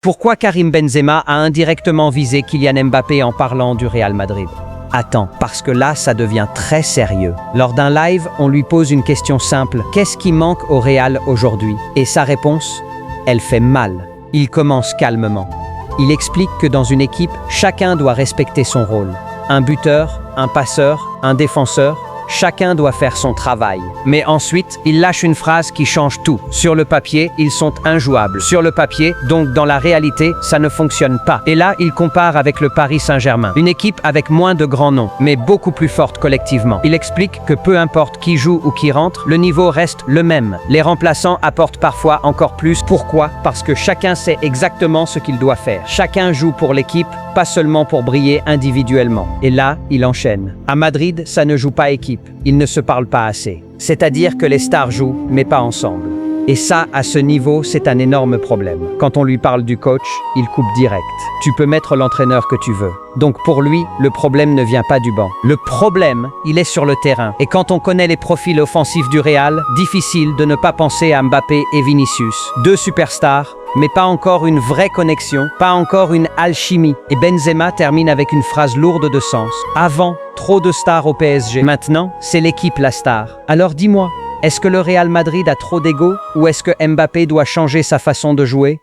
Pourquoi Karim Benzema a indirectement visé Kylian Mbappé en parlant du Real Madrid? Attends, parce que là, ça devient très sérieux. Lors d'un live, on lui pose une question simple. Qu'est-ce qui manque au Real aujourd'hui? Et sa réponse? Elle fait mal. Il commence calmement. Il explique que dans une équipe, chacun doit respecter son rôle. Un buteur, un passeur, un défenseur, chacun doit faire son travail. Mais ensuite, il lâche une phrase qui change tout. Sur le papier, ils sont injouables. Sur le papier, donc dans la réalité, ça ne fonctionne pas. Et là, il compare avec le Paris Saint-Germain. Une équipe avec moins de grands noms, mais beaucoup plus forte collectivement. Il explique que peu importe qui joue ou qui rentre, le niveau reste le même. Les remplaçants apportent parfois encore plus. Pourquoi? Parce que chacun sait exactement ce qu'il doit faire. Chacun joue pour l'équipe, pas seulement pour briller individuellement. Et là, il enchaîne. À Madrid, ça ne joue pas équipe. Ils ne se parlent pas assez. C'est-à-dire que les stars jouent, mais pas ensemble. Et ça, à ce niveau, c'est un énorme problème. Quand on lui parle du coach, il coupe direct. Tu peux mettre l'entraîneur que tu veux. Donc pour lui, le problème ne vient pas du banc. Le problème, il est sur le terrain. Et quand on connaît les profils offensifs du Real, difficile de ne pas penser à Mbappé et Vinicius. Deux superstars, mais pas encore une vraie connexion, pas encore une alchimie. Et Benzema termine avec une phrase lourde de sens. Avant, trop de stars au PSG. Maintenant, c'est l'équipe la star. Alors dis-moi, est-ce que le Real Madrid a trop d'ego ou est-ce que Mbappé doit changer sa façon de jouer?